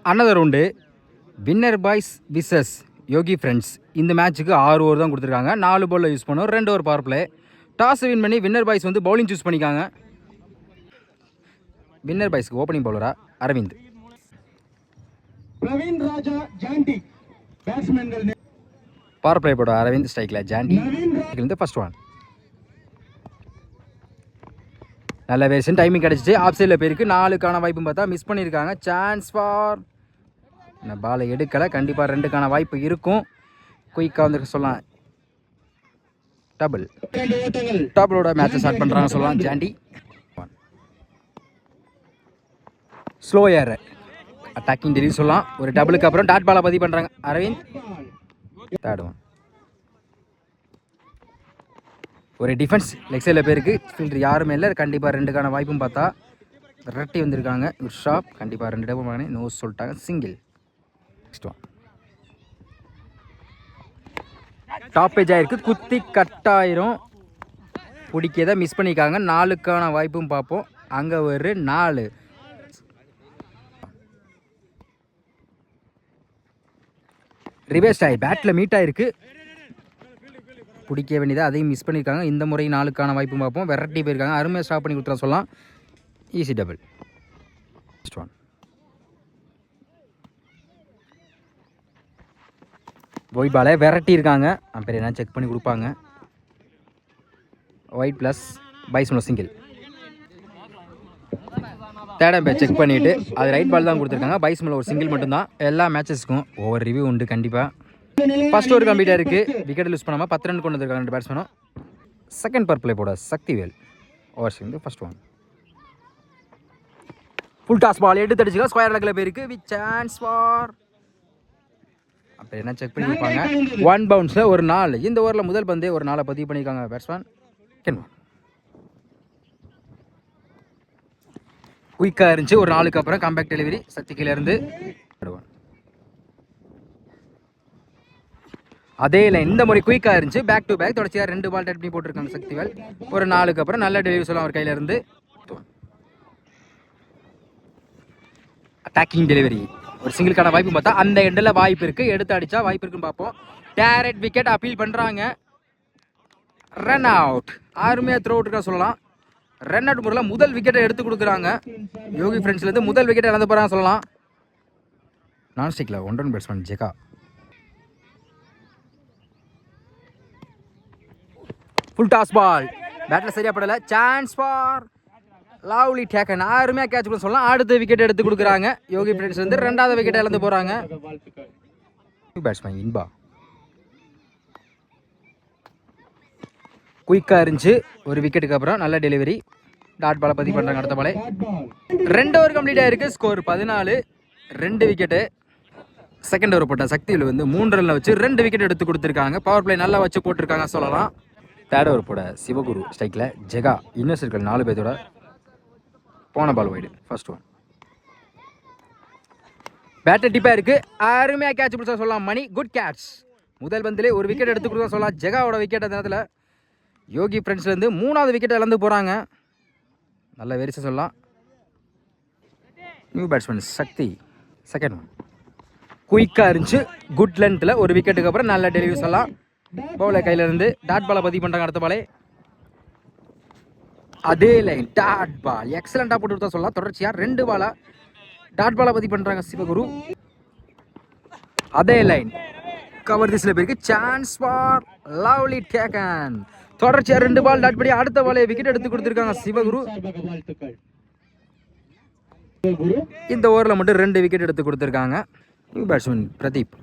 Another உண்டு winner boys versus யோகி friends. இந்த மேட்ச்சுக்கு 6 ஓவர் தான் கொடுத்துருக்காங்க. 4 பாலில் யூஸ் பண்ணோம், 2 over power play. Toss win பண்ணி வின்னர் பாய்ஸ் வந்து பவுலிங் சூஸ் பண்ணிக்காங்க. வின்னர் பாய்ஸ்க்கு ஓப்பனிங் பவுலரா அரவிந்த். பவர் பிளே போட அரவிந்த், ஸ்ட்ரைக்கில் ஜாண்டி. ஃபர்ஸ்ட் ஒன் நல்ல வேஷன், டைமிங் கிடச்சிச்சு. ஆஃப் சைடில் பேருக்கு 4க்கான வாய்ப்பும் பார்த்தா மிஸ் பண்ணியிருக்காங்க. சான்ஸ் ஃபார் பாலை எடுக்கலை. கண்டிப்பாக 2க்கான வாய்ப்பு இருக்கும். குயிக்காக வந்துருக்க சொல்லலாம். டபுளோட மேட்சை ஸ்டார்ட் பண்ணுறாங்க சொல்லலாம். ஜாண்டி ஸ்லோ ஏர் அட்டாக்கிங் டெலிவரி சொல்லலாம். ஒரு டபுளுக்கு அப்புறம் டாட் பாலை பதிவு பண்ணுறாங்க அரவிந்த். தேர்ட் ஒன் ஒரு டிஃபென்ஸ் லெக் சைடில் பேருக்கு ஃபீல்டர் யாருமே இல்லை. கண்டிப்பாக 2க்கான வாய்ப்பும் பார்த்தா ரெட்டி வந்திருக்காங்க. ஒரு ஷாப் கண்டிப்பாக 2 டபுள் பண்ணி நோ சொல்லிட்டாங்க. Single. Next one tap page ஆகிருக்கு. குத்தி கட்டாயிரும். பிடிக்கதை மிஸ் பண்ணிக்காங்க. 4க்கான வாய்ப்பும் பார்ப்போம். அங்கே ஒரு 4 ரிவர்ஸ் ஆகி பேட்டில் மீட் ஆகிருக்கு. பிடிக்க வேண்டியதை அதையும் மிஸ் பண்ணியிருக்காங்க. இந்த முறை 4க்கான வாய்ப்பும் பார்ப்போம். வெரைட்டி போயிருக்காங்க. அருமையாக ஸ்டாப் பண்ணி கொடுத்துட சொல்லலாம். Easy double. Next one wide பாலை வெரைட்டி இருக்காங்க. அம்பேர் என்ன செக் பண்ணி கொடுப்பாங்க. ஒயிட் ப்ளஸ் பைஸ்மோல சிங்கிள். தேர்ட் அம்பேர் செக் பண்ணிவிட்டு அது ரைட் பால் தான் கொடுத்துருக்காங்க. பைஸ்மோல ஒரு சிங்கிள் மட்டும்தான். எல்லா மேட்சஸ்க்கும் ஓவர் ரிவ்யூ உண்டு கண்டிப்பாக. ஃபர்ஸ்ட் ஓவர் கம்ப்ளீட்டாக இருக்குது. விக்கெட் லூஸ் பண்ணாமல் 10 ரன் கொண்டு வந்திருக்காங்க 2 பேட்ஸ்மேனும். செகண்ட் பவர் பிளே போட சக்திவேல். ஓவர் வந்து first one full toss ball எடுத்து அடிச்சுக்கலாம். ஸ்கொயர் லெக்கில் போயிருக்கு. வித் சான்ஸ் ஃபார் அப்போ என்ன செக் பண்ணி கொடுப்பாங்க. 1 பவுன்ஸில் ஒரு 4. இந்த ஓவரில் முதல் பந்தே ஒரு 4 பதிவு பண்ணியிருக்காங்க பேட்ஸ்மேன். குயிக்காக இருந்துச்சு. ஒரு 4க்கு அப்புறம் கம்பேக்ட் டெலிவரி சக்திக்கிலேருந்து. அதே லைன் இந்த முறை குயிக்காக இருந்துச்சு. பேக் டு பேக் தொடர்ச்சியாக 2 பால் டட் பண்ணி போட்டிருக்காங்க சக்திவேல். ஒரு 4க்கு அப்புறம் நல்ல டெலிவரி சொல்லலாம் அவர் கையிலேருந்து. அட்டாக்கிங் டெலிவரி ஒரு சிங்கிள்கான வாய்ப்பு பார்த்தா அந்த எண்டில் வாய்ப்பு இருக்குது. எடுத்து அடித்தா வாய்ப்பு இருக்குன்னு பார்ப்போம். டேரக்ட் விக்கெட் அப்பீல் பண்ணுறாங்க. Run out. அருமையாக த்ரோ அவுட்டுக்கா சொல்லலாம். ரன் அவுட் முறையில் முதல் விக்கெட்டை எடுத்து கொடுக்குறாங்க. யோகி ஃப்ரெண்ட்ஸ்லேருந்து முதல் விக்கெட்டை இழந்து போகிறாங்க சொல்லலாம். நான் ஸ்டிக்கில் 1 run batsman Jega. Full toss ball பேட்டில் சரியா படலை. Chance for lovely taken. அருமையாக கேட்ச் கூட சொல்லலாம். அடுத்த விக்கெட் எடுத்து கொடுக்குறாங்க யோகி ஃப்ரெண்ட்ஸ் வந்து. 2வது விக்கெட் இழந்து போகிறாங்க. பேட்ஸ்மேன் இன்பா குயிக்காக இருந்துச்சு. ஒரு விக்கெட்டுக்கு அப்புறம் நல்ல டெலிவரி. டாட் பாலை பதிவு பண்ணுறாங்க. அடுத்த பாலே 2 ஓவர் கம்ப்ளீட் ஆகிருக்கு. ஸ்கோர் 14. 2 விக்கெட்டு. செகண்ட் ஓவர் போட்ட சக்தியில் வந்து 3 ரனில் வச்சு 2 விக்கெட் எடுத்து கொடுத்துருக்காங்க. பவர் பிளே நல்லா வச்சு போட்டிருக்காங்க சொல்லலாம். தேர்ட் ஓவர் போட சிவகுரு ஸ்ட்ரைக்கில் ஜெகா. இன்னும் சர்க்கிள் 4 பேர்த்தோட போன ball wide. First one batter டிப்பாக இருக்குது. அருமையாக கேட்ச் பிடிச்சா சொல்லலாம். Mani good catch. முதல் பந்திலே ஒரு விக்கெட் எடுத்து கொடுத்தா சொல்லலாம். ஜெகாவோட விக்கெட் அந்த நேரத்தில் யோகி ஃப்ரெண்ட்ஸ்லேருந்து 3வது விக்கெட் இழந்து போகிறாங்க. நல்ல வெரிசை சொல்லலாம். நியூ பேட்ஸ்மேன் சக்தி. செகண்ட் ஒன் குயிக்காக இருந்துச்சு. குட் லென்த்தில் ஒரு விக்கெட்டுக்கு அப்புறம் நல்ல டெலிவரி சொல்லலாம். பவுலர் கையிலேருந்து டாட் பாலை பதிவு பண்ணுறாங்க. அடுத்த பாலே அதே லைன் டாட் பால் எக்ஸலண்டாக போட்டு கொடுத்தா சொல்லலாம். தொடர்ச்சியாக 2 பாலா டாட் பாலை பதிவு பண்ணுறாங்க சிவகுரு. அதே லைன் கவர் திஸ்ல போயிருக்கு. Chance for lovely taken. தொடர்ச்சியாக 2 பால் டாட் பண்ணி அடுத்த பாலே விக்கெட் எடுத்து கொடுத்துருக்காங்க சிவகுரு. இந்த ஓவரில் மட்டும் 2 விக்கெட் எடுத்து கொடுத்துருக்காங்க. New batsman Pradeep.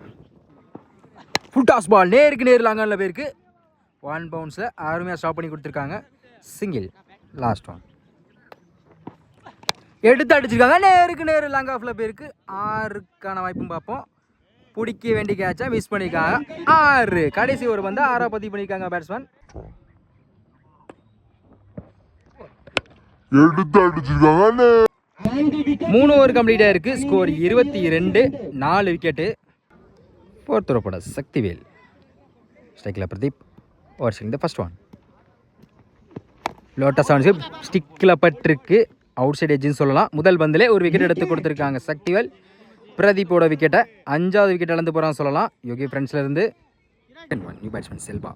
Full toss ball நேருக்கு நேர் லாங்கானில் போயிருக்கு. 1 பவுன்ஸில் அருமையாக ஸ்டாப் பண்ணி கொடுத்துருக்காங்க. சிங்கிள். லாஸ்ட் ஒன் எடுத்து அடிச்சிருக்காங்க. நேருக்கு நேர் லாங் ஆஃபில் போயிருக்கு. 6க்கான வாய்ப்பும் பார்ப்போம். பிடிக்க வேண்டிய கேட்சா மிஸ் பண்ணியிருக்காங்க. 6 கடைசி ஒரு வந்து 6 பதிவு பண்ணியிருக்காங்க பேட்ஸ்மேன். எடுத்து அடிச்சிருக்காங்க. 3 ஓவர் கம்ப்ளீட்டாக இருக்குது. ஸ்கோர் 22. 4 விக்கெட்டு. 4th ஓவர் போட சக்திவேல். ஸ்ட்ரைக்கில் பிரதீப். ஓவர் இந்த ஃபர்ஸ்ட் ஒன் லோட்டஸ் ஆன் ஸ்டிக்கில் பட்டிருக்கு. அவுட் சைட் எட்ஜுன்னு சொல்லலாம். முதல் பந்திலே ஒரு விக்கெட் எடுத்து கொடுத்துருக்காங்க சக்திவேல். பிரதீப்போட விக்கெட்டை 5வது விக்கெட் இழந்து போகிறான்னு சொல்லலாம். யோகி ஃப்ரெண்ட்ஸில் இருந்து நியூ பேட்ஸ்மேன் செல்வா.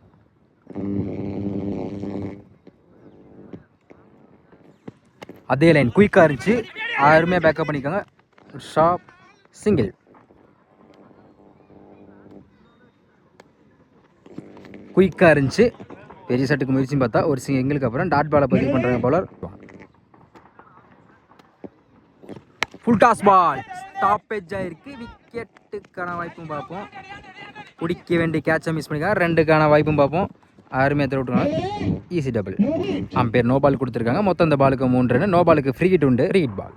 அதே லைன் குயிக்காக இருந்துச்சு, அருமையாக பேக்கப் பண்ணிக்கோங்க. Shop single. குயிக்காக இருந்துச்சு, பெரிய ஷாட்டுக்கு முயற்சின்னு பார்த்தா ஒரு சிங்கிளுக்கு அப்புறம் டாட் பாலை பதிவு பண்ணுறாங்க bowler. Full toss ball stoppage ஆயிருக்கு. விக்கெட்டுக்கான வாய்ப்பும் பார்ப்போம். பிடிக்க வேண்டிய கேட்சை மிஸ் பண்ணிக்காங்க. 2க்கான வாய்ப்பும் பார்ப்போம். அருமையாக விட்டுருவாங்க. Easy double. Umpire no ball கொடுத்துருக்காங்க. மொத்தம் அந்த பாலுக்கு 3 ரன். நோ பாலுக்கு ஃப்ரீ ஹிட் உண்டு. ஃப்ரீ ஹிட் பால்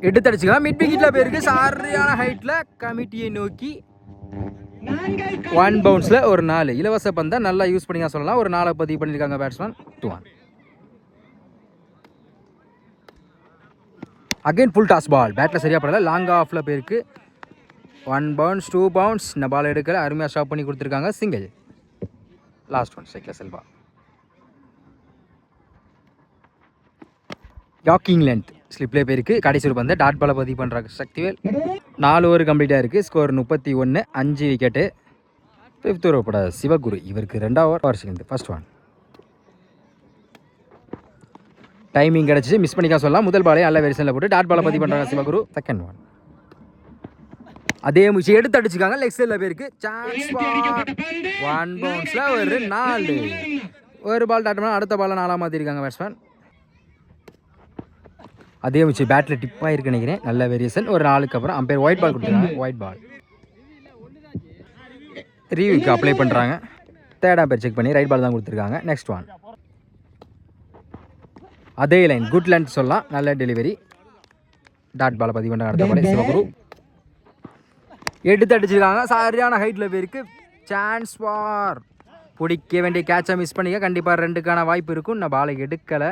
எடுத்தடிச்சுக்கலாம். மிட் விக்கெட்ல போயிருக்கு. சரியான ஹைட்ல கமிட்டியை நோக்கி 1 பவுன்ஸ்ல ஒரு 4 இலவச பந்தை நல்லா யூஸ் பண்ணிக்க சொல்லலாம். ஒரு 4 பதிவு பண்ணியிருக்காங்க batsman. 2-1. Again full toss ball. பேட்டில் சரியாக படல. லாங் ஆஃபில் போயிருக்கு. 1 பவுன்ஸ் 2 பவுன்ஸ். இந்த பால் எடுக்கல. அருமையாக ஸ்டாப் பண்ணி கொடுத்துருக்காங்க. சிங்கிள். லாஸ்ட் ஒன் ஸ்ட்ரைக்கில் செல்வா. யாக்கிங் லென்த் ஸ்லிப்லேயே போயிருக்கு. கடைசி ஒரு பந்து டாட் பாலை பதிவு பண்ணுறாங்க சக்திவேல். 4 ஓவர் கம்ப்ளீட்டாக இருக்குது. Score 31, 5 wicket. 5th ஓவர் போட சிவகுரு. இவருக்கு 2வது over second. First one. Timing கிடச்சி மிஸ் பண்ணிக்கா சொல்லலாம். முதல் பாலே நல்ல வெரிசனில் போட்டு டாட் பாலை பதிவு பண்ணுறாங்க சிவகுரு. Second one. அதே முயற்சி எடுத்து அடிச்சுக்காங்க. லெக் சைடில் போயிருக்கு. சான்ஸ் 1 பவுன்ஸில் ஒரு 4. ஒரு பால் டாட் பண்ணால் அடுத்த பாலில் 4 மாற்றிருக்காங்க பேட்ஸ்மேன். அதே முயற்சி பேட்டில் டிப்பாக இருக்கு நினைக்கிறேன். நல்ல வேரியேஷன். ஒரு 4க்கு அப்புறம் அம்பேர் ஒயிட் பால் கொடுத்துருக்காங்க. ஒயிட் பால் ரிவ்யூக்கு அப்ளை பண்ணுறாங்க. 3rd அம்பேர் செக் பண்ணி ரைட் பால் தான் கொடுத்துருக்காங்க. Next one. அதே லைன் குட் லென்த் சொல்லலாம். நல்ல டெலிவரி. டாட் பாலை பதிவு பண்ணுறாங்க. அடுத்த பால் சிவகுரு எடுத்து அடிச்சிருக்காங்க. சரியான ஹைட்டில் போயிருக்கு. Chance for. பிடிக்க வேண்டிய கேட்சை மிஸ் பண்ணிக்க. கண்டிப்பாக 2க்கான வாய்ப்பு இருக்கும். நான் பாலை எடுக்கலை.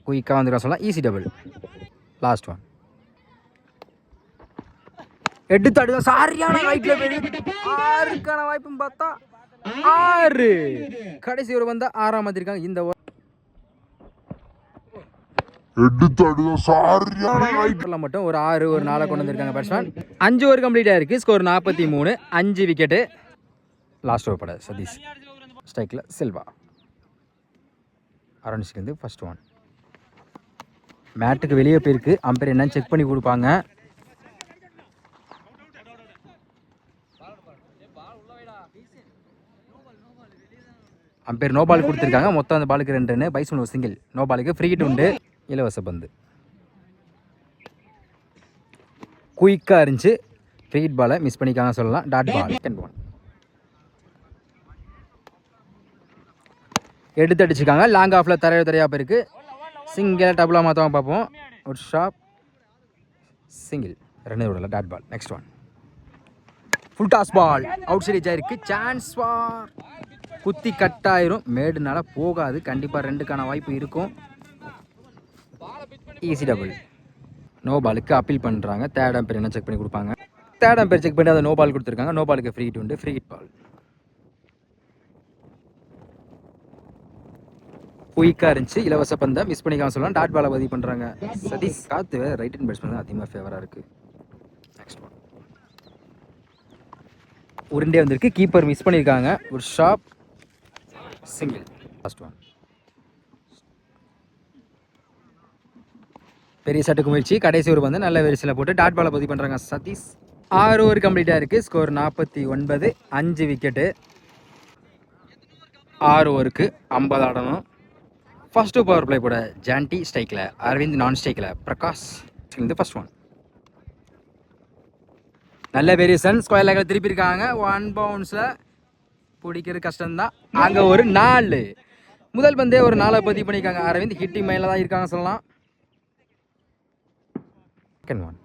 குயிக்காக வந்துருக்கா சொல்லலாம். Easy double. Last one. எடுத்து அடிச்சா சரியான ஹைட்டில் போயிருக்கு. 6க்கான வாய்ப்பும் பார்த்தா 6. கடைசி ஒரு வந்தால் 6 மாற்றிருக்காங்க. இந்த மட்டும் ஒரு 6 ஒரு 4 கொண்டு வந்திருக்காங்க பேட்ஸ்மேன். 5 ஓவர் கம்ப்ளீட் ஆயிருக்கு. Score 43, 5 wicket. லாஸ்ட் ஓவர் பட சதீஷ். ஸ்ட்ரைக்கில் செல்வா. Around first one. மேட்டுக்கு வெளியே போயிருக்கு. அம்பேர் என்னன்னு செக் பண்ணி கொடுப்பாங்க. அம்பேர் நோ பால் கொடுத்துருக்காங்க. மொத்தம் அந்த பாலுக்கு 2 ரன். பைசன் ஒரு சிங்கிள். நோ பாலுக்கு ஃப்ரீ ஹிட் உண்டு. இலவச பந்து. குயிக்காக இருந்துச்சு. ஃப்ரீ ஹிட் பாலை மிஸ் பண்ணிக்காங்க சொல்லலாம். Dot ball. 10-1. எடுத்து அடிச்சுக்காங்க. லாங் ஆஃபில் தரையாக போயிருக்கு. சிங்கிள் டபுளாக மாற்றமாக பார்ப்போம். ஒரு ஷாப் சிங்கிள். 2 விடல. Dot ball. Next one. Full toss ball outside ஆயிருக்கு. Chance for. குத்தி கட் ஆயிரும். மேடுனால போகாது. கண்டிப்பாக 2க்கான வாய்ப்பு இருக்கும். Easy double. நோ பாலுக்கு அப்பீல் பண்ணுறாங்க. 3rd அம்பேர் என்ன செக் பண்ணி கொடுப்பாங்க. 3rd அம்பேர் செக் பண்ணி அதை நோ பால் கொடுத்துருக்காங்க. நோ பாலுக்கு ஃப்ரீ ஹிட் உண்டு. Free hit ball. குயிக்காக இருந்துச்சு. இலவச பந்தை மிஸ் பண்ணிக்காம சொல்லலாம். டாட் பாலை பதிவு பண்ணுறாங்க சதீஷ். காத்து ரைட் ஹேண்ட் பேட்ஸ்மேன் தான் அதிகமாக ஃபேவராக இருக்குது. Next one. உருண்டே வந்திருக்கு. கீப்பர் மிஸ் பண்ணியிருக்காங்க. ஒரு ஷாப் சிங்கிள். Last one. பெரிய ஷாட்டுக்கு முயற்சி. கடைசி ஒரு வந்து நல்ல வெரிசில் போட்டு டாட் பாலை பதிவு பண்ணுறாங்க சதீஷ். 6 ஓவர் கம்ப்ளீட்டாக இருக்குது. Score 49, 5 wicket. 6 ஓவருக்கு 50 ஆடணும். ஃபர்ஸ்ட் பவர் பிளே போட ஜான்டி ஸ்ட்ரைக்கில், அரவிந்த் நான் ஸ்ட்ரைக்கில், பிரகாஷ் ஃபர்ஸ்ட் ஒன். நல்ல வேரியேஷன். ஸ்கொயர் லேக்கில் திருப்பி இருக்காங்க. 1 பவுன்ஸில் பிடிக்கிறது கஷ்டம்தான். அங்கே ஒரு 4. முதல் பந்தே ஒரு 4 பதிவு பண்ணியிருக்காங்க. அரவிந்த் ஹிட்டிங் மைனில் தான் இருக்காங்க சொல்லலாம். Second one.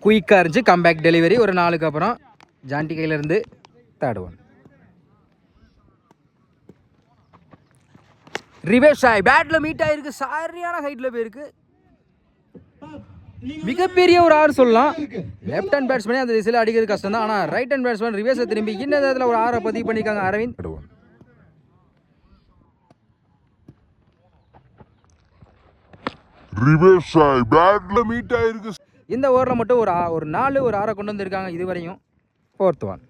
குயிக்காக இருந்துச்சு. Comeback delivery. ஒரு 4க்கு அப்புறம் ஜான்டி கையிலேருந்து 3rd ஒன். ரிவேஷ் ஆகி பேட்டில் மீட் ஆகிருக்கு. சரியான ஹைட்டில் போயிருக்கு. மிகப்பெரிய ஒரு 6 சொல்லலாம். லெஃப்ட் ஹேண்ட் பேட்ஸ்மேனே அந்த திசையில் அடிக்கிறது கஷ்டம் தான். ஆனால் ரைட் ஹேண்ட் பேட்ஸ்மேன் ரிவேர்ஸை திரும்பி இந்த இடத்துல ஒரு 6 பதிவு பண்ணியிருக்காங்க அரவிந்த். ரிவர்ஸ் ஆயி பேட்ல மீட் ஆயிருக்கு. இந்த ஓவரில் மட்டும் ஒரு 4 ஒரு 6 கொண்டு வந்திருக்காங்க இதுவரையும். 4th ஒன்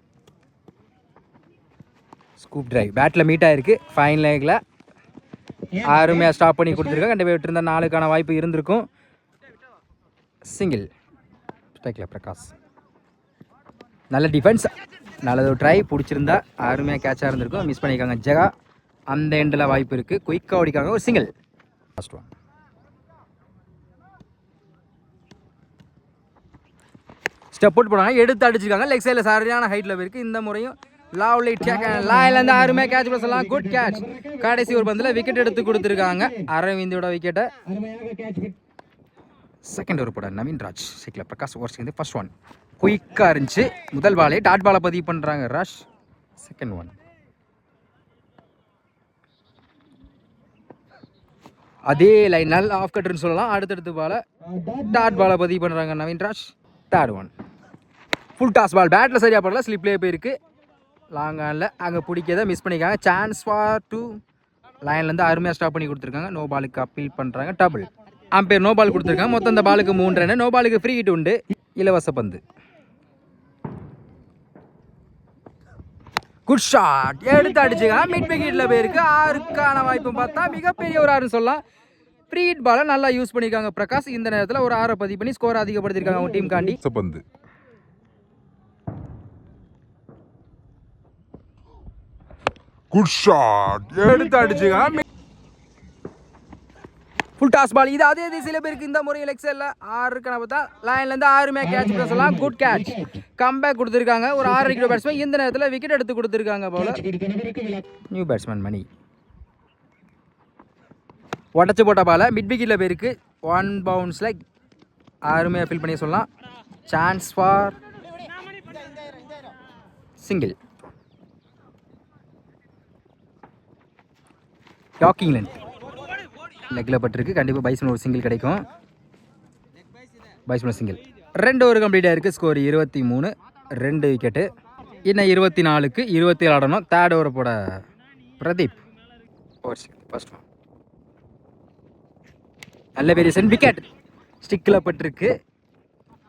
ஸ்கூப் டிரைவ் பேட்டில் மீட் ஆயிருக்கு. ஃபைன் லேக்கில் அருமையாக ஸ்டாப் பண்ணி கொடுத்துருக்காங்க. கண்டிப்பாக விட்டுருந்தா 4க்கான வாய்ப்பு இருந்திருக்கும். சிங்கிள் ஸ்ட்ரைக்கில் பிரகாஷ். நல்ல டிஃபென்ஸ், நல்லது ஒரு ட்ரை பிடிச்சிருந்தா அருமையாக கேட்சாக இருந்திருக்கும். மிஸ் பண்ணியிருக்காங்க ஜெகா. அந்த எண்டில் வாய்ப்பு இருக்குது. குயிக்காக ஓடிக்காங்க. ஒரு single. First one step out போனாங்க, எடுத்து அடிச்சிருக்காங்க. லெக் சைடில் சரியான ஹைட்டில் இருக்குது. இந்த முறையும் லவ்லி லாயிலேருந்து அருமையாக கேட்ச் பண்ண சொல்லலாம். Good catch. கடைசி ஒரு பந்தில் விக்கெட் எடுத்து கொடுத்துருக்காங்க. அரவிந்தோட விக்கெட்டை. செகண்ட் ஒரு போட நவீன்ராஜ். சைக்கிள் பிரகாஷ் ஓவர் சேர்ந்து ஃபர்ஸ்ட் ஒன் குயிக்காக இருந்துச்சு. முதல் பாலே டாட் பாலை பதிவு பண்ணுறாங்க ரஷ். செகண்ட் ஒன் அதே லைன் நல்ல ஆஃப் கட்டுன்னு சொல்லலாம். அடுத்தடுத்து பாலை டாட் பாலை பதிவு பண்ணுறாங்க Naveenraj. Third one full toss ball பேட்டில் சரியாக படல, ஸ்லிப்லேயே போயிருக்கு. லாங் ஆனில் அங்கே பிடிக்கதை மிஸ் பண்ணிக்காங்க. சான்ஸ் ஃபார் 2 லைன்லேருந்து அருமையாக ஸ்டாப் பண்ணி கொடுத்துருக்காங்க. நோ பாலுக்கு அப்பீல் பண்ணுறாங்க. டபுள். அம்பேர் நோ பால் கொடுத்துருக்காங்க. மொத்தம் இந்த பாலுக்கு 3 ரன். நோ பாலுக்கு ஃப்ரீ ஹிட் உண்டு. இலவச பந்து. குட் ஷாட் எடுத்து அடிச்சுக்காங்க. மிட் விக்கெட்டில் போயிருக்கு. 6க்கான வாய்ப்பும் பார்த்தா மிகப்பெரிய ஒரு 6 சொல்லலாம். ஃப்ரீ ஹிட் பாலை நல்லா யூஸ் பண்ணியிருக்காங்க பிரகாஷ். இந்த நேரத்தில் ஒரு 6 பதிவு பண்ணி ஸ்கோர் அதிகப்படுத்திருக்காங்க அவங்க டீம் காண்டி. பந்து குட் ஷாட் எடுத்து அடிச்சுக்காங்க. ஃபுல் டாஸ் பால். இது அதே திசையில் பேருக்கு. இந்த முறை எலெக்ஷனில் 6க்கான பார்த்தா லைன்லேருந்து அருமையாக கேட்ச் பண்ண சொல்லலாம். Good catch. கம்பேக் கொடுத்துருக்காங்க. ஒரு 6 விக்கெட் பேட்ஸ்மேன் இந்த நேரத்தில் விக்கெட் எடுத்து கொடுத்துருக்காங்க போல. நியூ பேட்ஸ்மேன் மணி உடச்சி போட்ட பால மிட் விக்கெட்டில் போயிருக்கு. 1 பவுன்ஸில் அருமையாக ஃபில் பண்ணி சொல்லலாம். Chance for single. டாக்கிங் லென்த் லெக்கில் பட்டிருக்கு. கண்டிப்பாக பைஸ்மன் ஒரு சிங்கிள் கிடைக்கும். Batsman single. 2 ஓவர் கம்ப்ளீட் ஆயிருக்கு. ஸ்கோர் 23. 2 விக்கெட்டு. இன்னும் 24க்கு 27 ஆடணும். தேர்ட் ஓவர் போட பிரதீப். ஃபர்ஸ்ட் ஒன் நல்ல வேரியேஷன். விக்கெட் ஸ்டிக்கில் பட்டிருக்கு.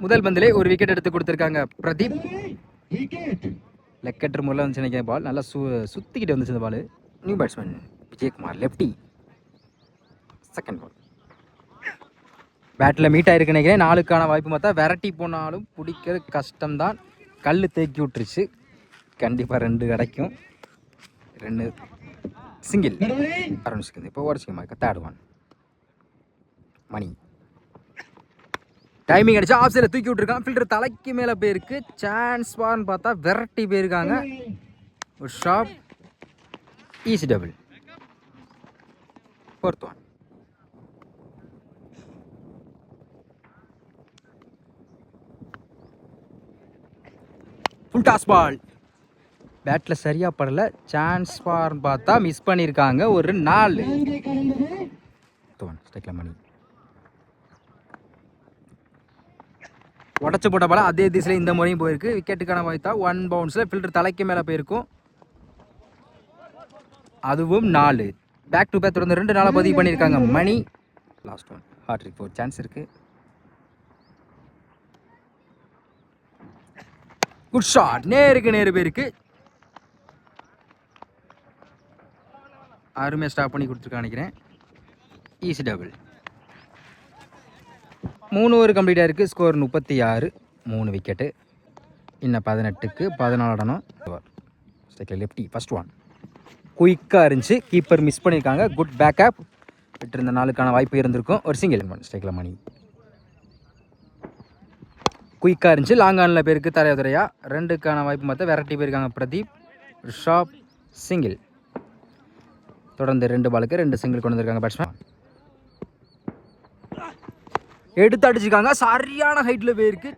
முதல் பந்திலே ஒரு விக்கெட் எடுத்து கொடுத்துருக்காங்க பிரதீப். லெக்கெட்டர் முறையில் வந்துச்சு நினைக்கிறேன். பால் நல்லா சுற்றிக்கிட்டு வந்துச்சு இந்த ball. New batsman Vijayakumar lefty. Second ball பேட்டில் மீட் ஆகிருக்கு நினைக்கிறேன். 4க்கான வாய்ப்பு பார்த்தா விரட்டி போனாலும் பிடிக்கிறது கஷ்டம்தான். கல் தேக்கி விட்டுருச்சு. கண்டிப்பாக 2 கிடைக்கும். 2 சிங்கிள். ஆரம்பிச்சுக்குது. இப்போ உடச்சிக்க. தேர்ட் ஒன் மணி. டைமிங் அடிச்சு ஆஃப் சைடில் தூக்கி விட்டுருக்காங்க. ஃபில்டர் தலைக்கு மேலே போயிருக்கு. சான்ஸ் பார்னு பார்த்தா விரட்டி போயிருக்காங்க. ஒரு ஷாப். Easy double. Fourth one full toss ball பேட்டில் சரியாக படல. சான்ஸ் பார்னு பார்த்தா மிஸ் பண்ணியிருக்காங்க. ஒரு 4. ஸ்ட்ரைக்கில் மணி உடச்சி போட்ட பால அதே திசையில் இந்த முறையும் போயிருக்கு. விக்கெட்டுக்கான வாய்த்தா 1 பவுன்ஸில் ஃபில்டர் தலைக்கு மேலே போயிருக்கும். அதுவும் 4. பேக் டு பேக் தொடர்ந்து 2 நாளாக பதிவு பண்ணியிருக்காங்க Mani. Last one hattrick 4 chance இருக்கு. Good shot. நேருக்கு நேரு போயிருக்கு. அருமையாக ஸ்டாப் பண்ணி கொடுத்துருக்கான்னு நினைக்கிறேன். Easy double. 3 ஓவர் கம்ப்ளீட்டாக இருக்குது. ஸ்கோர் 36. 3 விக்கெட்டு. இன்னும் 18க்கு 14 ஆடணும். ஸ்ட்ரைக்கில் லெஃப்டி. ஃபர்ஸ்ட் ஒன் குயிக்காக இருந்துச்சு. கீப்பர் மிஸ் பண்ணியிருக்காங்க. Good backup. விட்டுருந்த 4க்கான வாய்ப்பு இருந்திருக்கும். ஒரு சிங்கிள். ஸ்ட்ரைக்கில் மணி குயிக்காக இருந்துச்சு. லாங் ஆனில் பேருக்கு தரையா 2க்கான வாய்ப்பு பார்த்தா விரட்டி போயிருக்காங்க பிரதீப். Shop single. தொடர்ந்து 2 பாலுக்கு 2 சிங்கிள் கொண்டு வந்திருக்காங்க பேட்ஸ்மேன். எடுத்து அடிச்சுக்காங்க. சரியான ஹைட்டில் போயிருக்கு.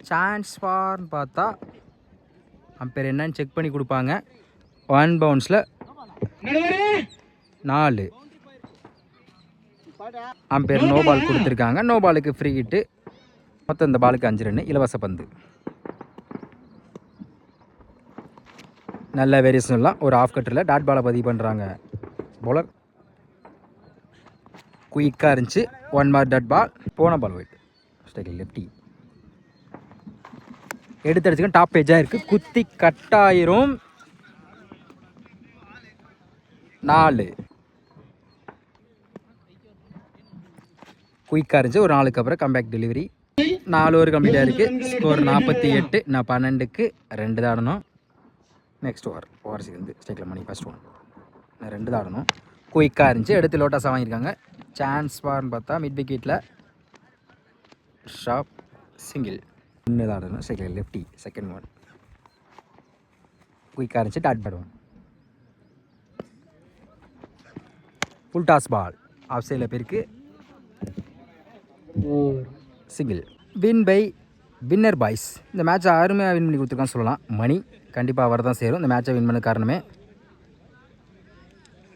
சான்ஸ் ஃபார்னு பார்த்தா அம்பேர் என்னன்னு செக் பண்ணி கொடுப்பாங்க. 1 பவுன்ஸில் 4. அம்பேர் நோ பால் கொடுத்துருக்காங்க. நோ பாலுக்கு ஃப்ரீ ஹிட்டு. மொத்தம் இந்த பாலுக்கு 5 ரன். இலவச பந்து. நல்ல வேரியேஷன் எல்லாம் ஒரு ஆஃப் கட்டில் டாட் பாலை பதிவு பண்ணுறாங்க போலர். குயிக்காக இருந்துச்சு. 1 மார்க் டாட் பால். போன பால் ஒயிட். ஸ்ட்ரைக்கில் லெஃப்டி எடுத்து அடிச்சுக்க. டாப் பேஜாக இருக்குது. குத்தி கட்டாயிரும். 4 குயிக்காக இருந்துச்சு. ஒரு 4க்கு அப்புறம் கம்பேக் டெலிவரி. 4 ஓவர் கம்ப்ளீட்டாக இருக்குது. ஸ்கோர் 48. நான் 12க்கு 2 தான் ஆடணும். நெக்ஸ்ட் ஓவர் வந்து ஸ்ட்ரைக்கில் மணி ஃபஸ்ட் 1. நான் 2 தான் ஆடணும். குயிக்காக இருந்துச்சு. எடுத்து லோட்டாஸாக வாங்கியிருக்காங்க. சான்ஸ் பார்னு பார்த்தா மிட் விக்கெட்டில் ஷாப் சிங்கிள். 1 தான் ஆடணும். ஸ்ட்ரைக்கில் லெஃப்டி செகண்ட் 1. குயிக்காக இருந்துச்சு. Dot ball 1. Full toss ball off சைடில் போயிருக்கு. Single. Win by winner boys. இந்த மேட்சை அருமையாக வின் பண்ணி கொடுத்துருக்கான்னு சொல்லலாம். மணி கண்டிப்பாக அவர் தான் சேரும். இந்த மேட்சை வின் பண்ண காரணமே